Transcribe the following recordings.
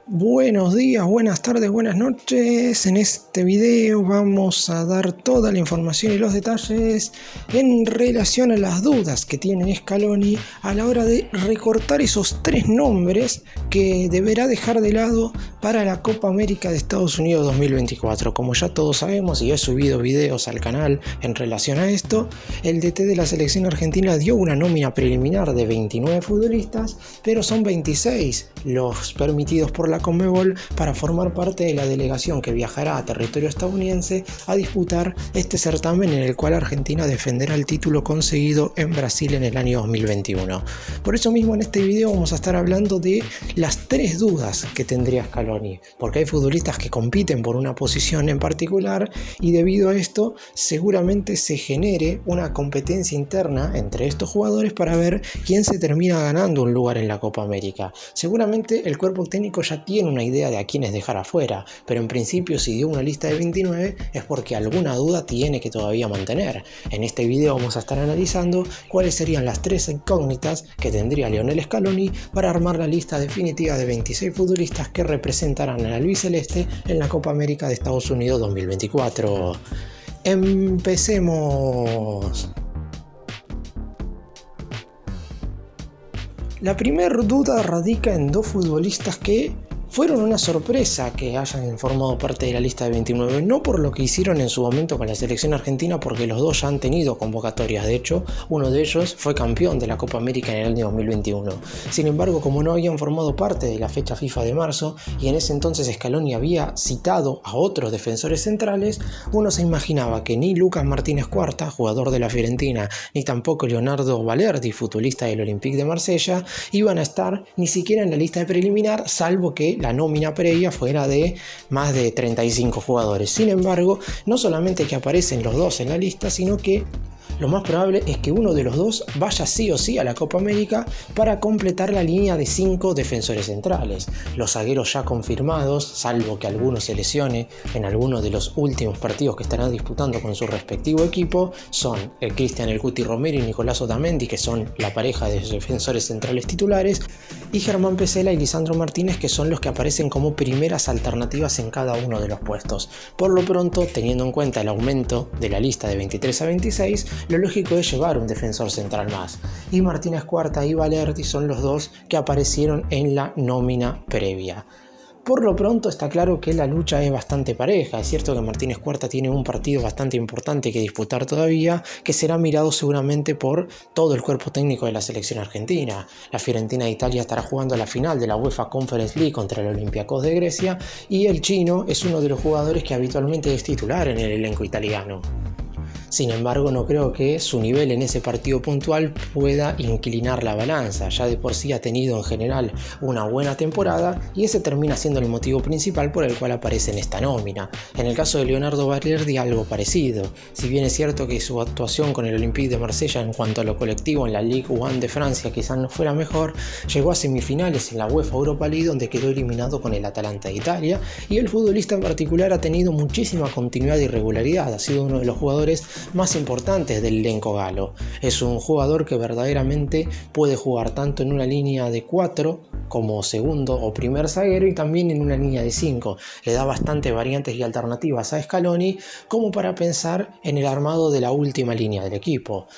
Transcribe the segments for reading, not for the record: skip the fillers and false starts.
Buenos días, buenas tardes, buenas noches. En este video vamos a dar toda la información y los detalles en relación a las dudas que tiene Scaloni a la hora de recortar esos 3 nombres que deberá dejar de lado para la Copa América de Estados Unidos 2024. Como ya todos sabemos y he subido videos al canal en relación a esto, el DT de la selección argentina dio una nómina preliminar de 29 futbolistas, pero son 26 los permitidos por la Conmebol para formar parte de la delegación que viajará a territorio estadounidense a disputar este certamen en el cual Argentina defenderá el título conseguido en Brasil en el año 2021. Por eso mismo en este video vamos a estar hablando de las 3 dudas que tendría Scaloni, porque hay futbolistas que compiten por una posición en particular y debido a esto seguramente se genere una competencia interna entre estos jugadores para ver quién se termina ganando un lugar en la Copa América. Seguramente el cuerpo técnico ya tiene una idea de a quiénes dejar afuera, pero en principio si dio una lista de 29 es porque alguna duda tiene que todavía mantener. En este video vamos a estar analizando cuáles serían las 3 incógnitas que tendría Lionel Scaloni para armar la lista definitiva de 26 futbolistas que representarán al albiceleste en la Copa América de Estados Unidos 2024. ¡Empecemos! La primera duda radica en 2 futbolistas que fueron una sorpresa que hayan formado parte de la lista de 29, no por lo que hicieron en su momento con la selección argentina, porque los dos ya han tenido convocatorias. De hecho, uno de ellos fue campeón de la Copa América en el año 2021. Sin embargo, como no habían formado parte de la fecha FIFA de marzo y en ese entonces Scaloni había citado a otros defensores centrales, uno se imaginaba que ni Lucas Martínez Cuarta, jugador de la Fiorentina, ni tampoco Leonardo Balerdi, futbolista del Olympique de Marsella, iban a estar ni siquiera en la lista de preliminar, salvo que la nómina previa fuera de más de 35 jugadores. Sin embargo, no solamente que aparecen los dos en la lista, sino que lo más probable es que uno de los dos vaya sí o sí a la Copa América para completar la línea de 5 defensores centrales. Los zagueros ya confirmados, salvo que alguno se lesione en alguno de los últimos partidos que estarán disputando con su respectivo equipo, son Cristian El Cuti Romero y Nicolás Otamendi, que son la pareja de defensores centrales titulares, y Germán Pesela y Lisandro Martínez, que son los que aparecen como primeras alternativas en cada uno de los puestos. Por lo pronto, teniendo en cuenta el aumento de la lista de 23 a 26, lo lógico es llevar un defensor central más, y Martínez Cuarta y Balerdi son los dos que aparecieron en la nómina previa. Por lo pronto está claro que la lucha es bastante pareja. Es cierto que Martínez Cuarta tiene un partido bastante importante que disputar todavía, que será mirado seguramente por todo el cuerpo técnico de la selección argentina. La Fiorentina de Italia estará jugando la final de la UEFA Conference League contra el Olympiacos de Grecia y el chino es uno de los jugadores que habitualmente es titular en el elenco italiano. Sin embargo, no creo que su nivel en ese partido puntual pueda inclinar la balanza. Ya de por sí ha tenido en general una buena temporada y ese termina siendo el motivo principal por el cual aparece en esta nómina. En el caso de Leonardo Balerdi, algo parecido. Si bien es cierto que su actuación con el Olympique de Marsella en cuanto a lo colectivo en la Ligue 1 de Francia quizás no fuera mejor, llegó a semifinales en la UEFA Europa League donde quedó eliminado con el Atalanta de Italia, y el futbolista en particular ha tenido muchísima continuidad y regularidad. Ha sido uno de los jugadores más importantes del elenco galo. Es un jugador que verdaderamente puede jugar tanto en una línea de 4 como segundo o primer zaguero y también en una línea de 5. Le da bastantes variantes y alternativas a Scaloni como para pensar en el armado de la última línea del equipo.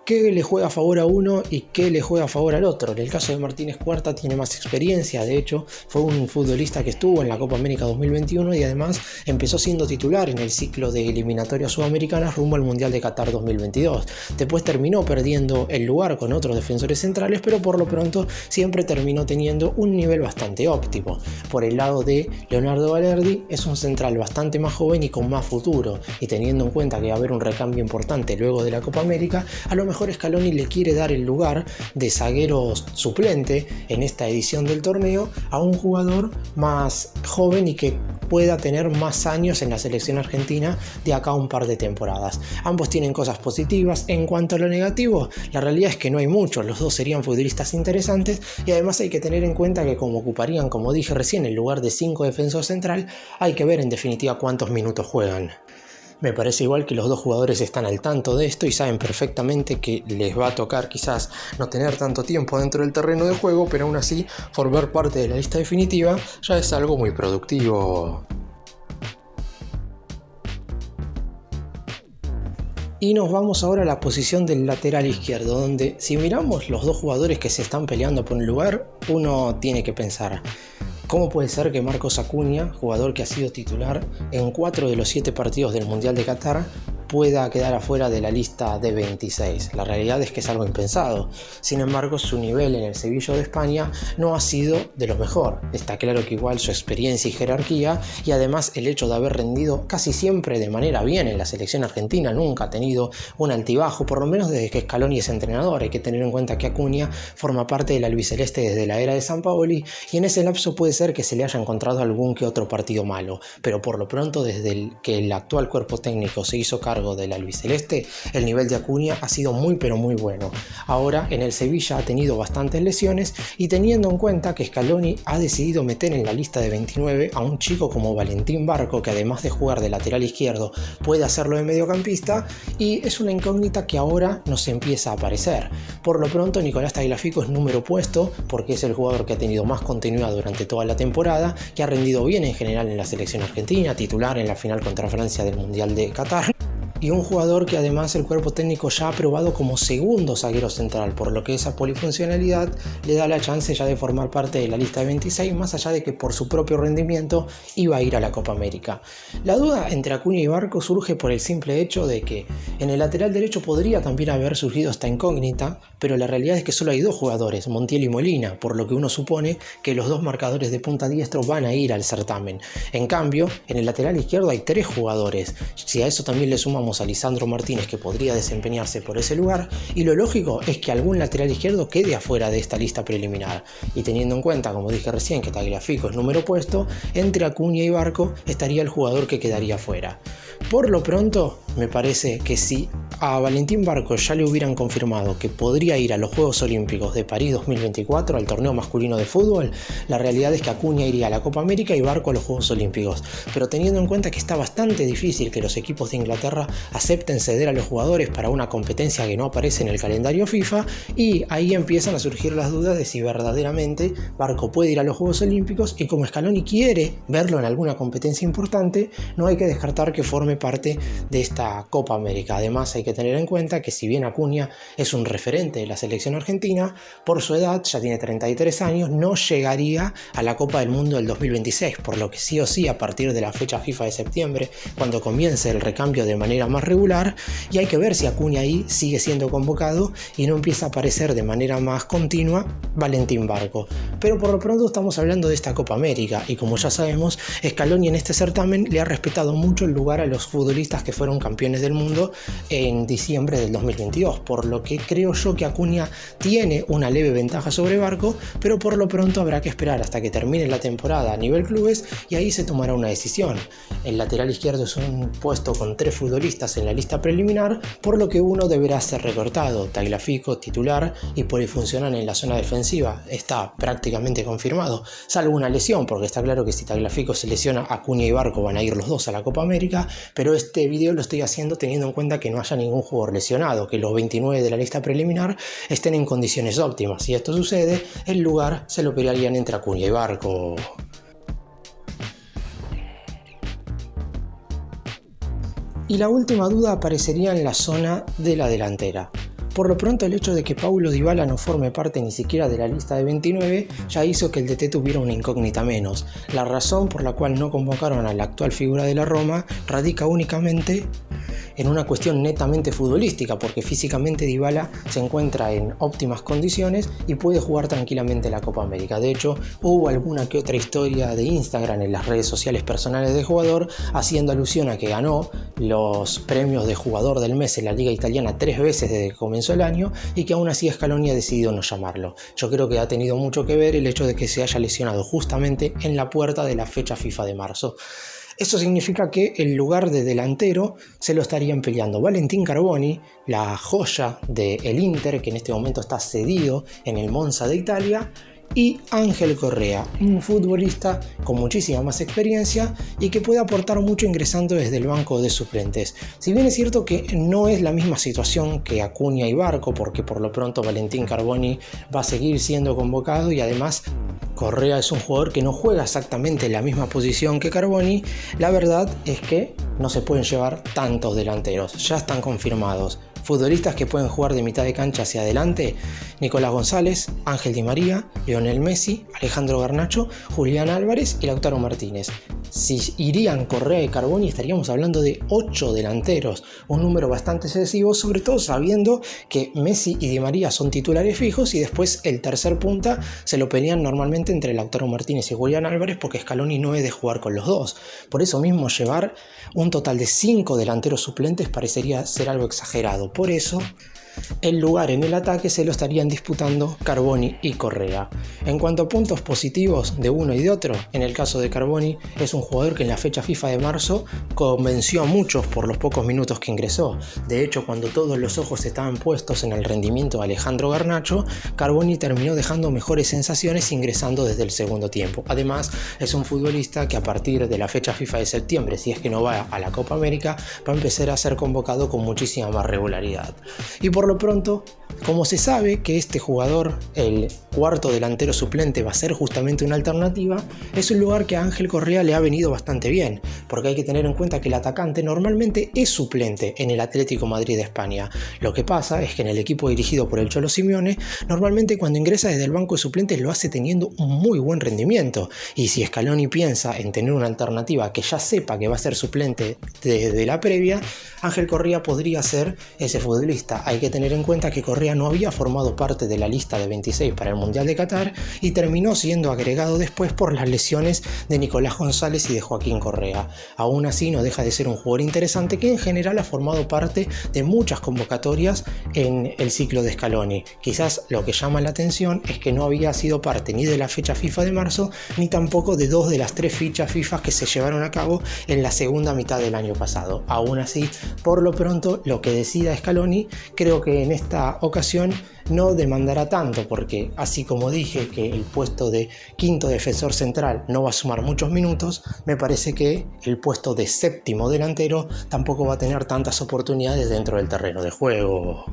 ¿Qué le juega a favor a uno y qué le juega a favor al otro? En el caso de Martínez Cuarta tiene más experiencia, de hecho fue un futbolista que estuvo en la Copa América 2021 y además empezó siendo titular en el ciclo de eliminatorias sudamericanas rumbo al Mundial de Qatar 2022. Después terminó perdiendo el lugar con otros defensores centrales, pero por lo pronto siempre terminó teniendo un nivel bastante óptimo. Por el lado de Leonardo Balerdi, es un central bastante más joven y con más futuro, y teniendo en cuenta que va a haber un recambio importante luego de la Copa América, a lo mejor Scaloni le quiere dar el lugar de zaguero suplente en esta edición del torneo a un jugador más joven y que pueda tener más años en la selección argentina de acá a un par de temporadas. Ambos tienen cosas positivas. En cuanto a lo negativo, la realidad es que no hay mucho. Los dos serían futbolistas interesantes y además hay que tener en cuenta que como ocuparían, como dije recién, el lugar de 5 defensor central, hay que ver en definitiva cuántos minutos juegan. Me parece igual que los dos jugadores están al tanto de esto y saben perfectamente que les va a tocar quizás no tener tanto tiempo dentro del terreno de juego, pero aún así formar parte de la lista definitiva ya es algo muy productivo. Y nos vamos ahora a la posición del lateral izquierdo, donde si miramos los dos jugadores que se están peleando por un lugar, uno tiene que pensar: ¿cómo puede ser que Marcos Acuña, jugador que ha sido titular en 4 de los 7 partidos del Mundial de Qatar, pueda quedar afuera de la lista de 26? La realidad es que es algo impensado. Sin embargo, su nivel en el Sevilla de España no ha sido de lo mejor. Está claro que igual su experiencia y jerarquía, y además el hecho de haber rendido casi siempre de manera bien en la selección argentina, nunca ha tenido un altibajo, por lo menos desde que Scaloni es entrenador. Hay que tener en cuenta que Acuña forma parte de la albiceleste desde la era de Sampaoli, y en ese lapso puede ser que se le haya encontrado algún que otro partido malo, pero por lo pronto, desde que el actual cuerpo técnico se hizo cargo del albiceleste, el nivel de Acuña ha sido muy pero muy bueno. Ahora en el Sevilla ha tenido bastantes lesiones, y teniendo en cuenta que Scaloni ha decidido meter en la lista de 29 a un chico como Valentín Barco, que además de jugar de lateral izquierdo puede hacerlo de mediocampista, y es una incógnita que ahora nos empieza a aparecer. Por lo pronto, Nicolás Tagliafico es número puesto porque es el jugador que ha tenido más continuidad durante toda la temporada, que ha rendido bien en general en la selección argentina, titular en la final contra Francia del Mundial de Qatar, y un jugador que además el cuerpo técnico ya ha aprobado como segundo zaguero central, por lo que esa polifuncionalidad le da la chance ya de formar parte de la lista de 26, más allá de que por su propio rendimiento iba a ir a la Copa América. La duda entre Acuña y Barco surge por el simple hecho de que en el lateral derecho podría también haber surgido esta incógnita, pero la realidad es que solo hay dos jugadores, Montiel y Molina, por lo que uno supone que los dos marcadores de punta diestro van a ir al certamen. En cambio, en el lateral izquierdo hay 3 jugadores. Si a eso también le sumamos a Lisandro Martínez, que podría desempeñarse por ese lugar, y lo lógico es que algún lateral izquierdo quede afuera de esta lista preliminar. Y teniendo en cuenta, como dije recién, que Tagliafico es número puesto, entre Acuña y Barco estaría el jugador que quedaría fuera. Por lo pronto, me parece que si a Valentín Barco ya le hubieran confirmado que podría ir a los Juegos Olímpicos de París 2024, al torneo masculino de fútbol, la realidad es que Acuña iría a la Copa América y Barco a los Juegos Olímpicos. Pero teniendo en cuenta que está bastante difícil que los equipos de Inglaterra acepten ceder a los jugadores para una competencia que no aparece en el calendario FIFA, y ahí empiezan a surgir las dudas de si verdaderamente Barco puede ir a los Juegos Olímpicos, y como Scaloni quiere verlo en alguna competencia importante, no hay que descartar que forme parte de esta Copa América. Además, hay que tener en cuenta que si bien Acuña es un referente de la selección argentina, por su edad, ya tiene 33 años, no llegaría a la Copa del Mundo del 2026, por lo que sí o sí a partir de la fecha FIFA de septiembre, cuando comience el recambio de manera más regular, y hay que ver si Acuña ahí sigue siendo convocado y no empieza a aparecer de manera más continua Valentín Barco. Pero por lo pronto estamos hablando de esta Copa América, y como ya sabemos, Scaloni en este certamen le ha respetado mucho el lugar a los futbolistas que fueron campeones del mundo en diciembre del 2022, por lo que creo yo que Acuña tiene una leve ventaja sobre Barco, pero por lo pronto habrá que esperar hasta que termine la temporada a nivel clubes, y ahí se tomará una decisión. El lateral izquierdo es un puesto con 3 futbolistas en la lista preliminar, por lo que uno deberá ser recortado. Tagliafico, titular y polifuncional en la zona defensiva, está prácticamente confirmado, salvo una lesión, porque está claro que si Tagliafico se lesiona, Acuña y Barco van a ir los dos a la Copa América, pero este video lo estoy haciendo teniendo en cuenta que no haya ningún jugador lesionado, que los 29 de la lista preliminar estén en condiciones óptimas. Si esto sucede, el lugar se lo pelearían entre Acuña y Barco. Y la última duda aparecería en la zona de la delantera. Por lo pronto, el hecho de que Paulo Dybala no forme parte ni siquiera de la lista de 29 ya hizo que el DT tuviera una incógnita menos. La razón por la cual no convocaron a la actual figura de la Roma radica únicamente en una cuestión netamente futbolística, porque físicamente Dybala se encuentra en óptimas condiciones y puede jugar tranquilamente la Copa América. De hecho, hubo alguna que otra historia de Instagram en las redes sociales personales del jugador haciendo alusión a que ganó los premios de jugador del mes en la Liga Italiana 3 veces desde que comenzó el año, y que aún así Scaloni ha decidido no llamarlo. Yo creo que ha tenido mucho que ver el hecho de que se haya lesionado justamente en la puerta de la fecha FIFA de marzo. Eso significa que el lugar de delantero se lo estarían peleando Valentín Carboni, la joya del Inter, que en este momento está cedido en el Monza de Italia, y Ángel Correa, un futbolista con muchísima más experiencia y que puede aportar mucho ingresando desde el banco de suplentes. Si bien es cierto que no es la misma situación que Acuña y Barco, porque por lo pronto Valentín Carboni va a seguir siendo convocado y además Correa es un jugador que no juega exactamente en la misma posición que Carboni, la verdad es que no se pueden llevar tantos delanteros, ya están confirmados. Futbolistas que pueden jugar de mitad de cancha hacia adelante: Nicolás González, Ángel Di María, Lionel Messi, Alejandro Garnacho, Julián Álvarez y Lautaro Martínez. Si irían Correa y Carboni estaríamos hablando de 8 delanteros, un número bastante excesivo, sobre todo sabiendo que Messi y Di María son titulares fijos y después el tercer punta se lo pelean normalmente entre Lautaro Martínez y Julián Álvarez porque Scaloni no es de jugar con los dos. Por eso mismo llevar un total de 5 delanteros suplentes parecería ser algo exagerado. Por eso el lugar en el ataque se lo estarían disputando Carboni y Correa. En cuanto a puntos positivos de uno y de otro, en el caso de Carboni es un jugador que en la fecha FIFA de marzo convenció a muchos por los pocos minutos que ingresó. De hecho, cuando todos los ojos estaban puestos en el rendimiento de Alejandro Garnacho, Carboni terminó dejando mejores sensaciones ingresando desde el segundo tiempo. Además, es un futbolista que a partir de la fecha FIFA de septiembre, si es que no va a la Copa América, va a empezar a ser convocado con muchísima más regularidad. Y por lo pronto, como se sabe que este jugador, el cuarto delantero suplente, va a ser justamente una alternativa, es un lugar que a Ángel Correa le ha venido bastante bien, porque hay que tener en cuenta que el atacante normalmente es suplente en el Atlético Madrid de España. Lo que pasa es que en el equipo dirigido por el Cholo Simeone, normalmente cuando ingresa desde el banco de suplentes lo hace teniendo un muy buen rendimiento, y si Scaloni piensa en tener una alternativa que ya sepa que va a ser suplente desde la previa, Ángel Correa podría ser ese futbolista. Hay que tener en cuenta que Correa no había formado parte de la lista de 26 para el Mundial de Qatar y terminó siendo agregado después por las lesiones de Nicolás González y de Joaquín Correa. Aún así no deja de ser un jugador interesante que en general ha formado parte de muchas convocatorias en el ciclo de Scaloni. Quizás lo que llama la atención es que no había sido parte ni de la fecha FIFA de marzo ni tampoco de 2 de las 3 fichas FIFA que se llevaron a cabo en la segunda mitad del año pasado. Aún así, por lo pronto, lo que decida Scaloni creo que en esta ocasión no demandará tanto, porque así como dije que el puesto de quinto defensor central no va a sumar muchos minutos, me parece que el puesto de séptimo delantero tampoco va a tener tantas oportunidades dentro del terreno de juego.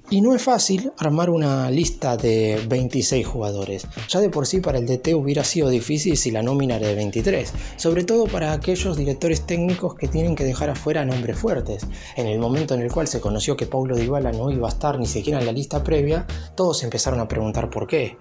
Y no es fácil armar una lista de 26 jugadores. Ya de por sí para el DT hubiera sido difícil si la nómina era de 23, sobre todo para aquellos directores técnicos que tienen que dejar afuera nombres fuertes. En el momento en el cual se conoció que Paulo Dybala no iba a estar ni siquiera en la lista previa, todos empezaron a preguntar por qué.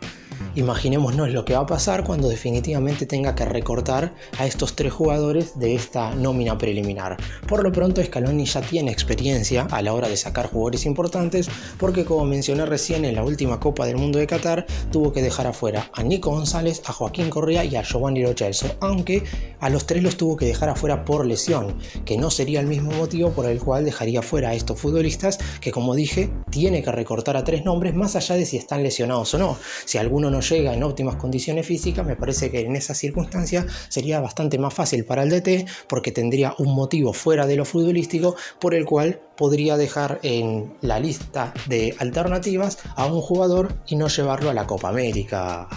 Imaginémonos lo que va a pasar cuando definitivamente tenga que recortar a estos 3 jugadores de esta nómina preliminar. Por lo pronto Scaloni ya tiene experiencia a la hora de sacar jugadores importantes, porque como mencioné recién, en la última Copa del Mundo de Qatar tuvo que dejar afuera a Nico González, a Joaquín Correa y a Giovanni Lo Celso, aunque a los 3 los tuvo que dejar afuera por lesión, que no sería el mismo motivo por el cual dejaría afuera a estos futbolistas que, como dije, tiene que recortar a 3 nombres más allá de si están lesionados o no. Si alguno no llega en óptimas condiciones físicas, me parece que en esa circunstancia sería bastante más fácil para el DT, porque tendría un motivo fuera de lo futbolístico por el cual podría dejar en la lista de alternativas a un jugador y no llevarlo a la Copa América.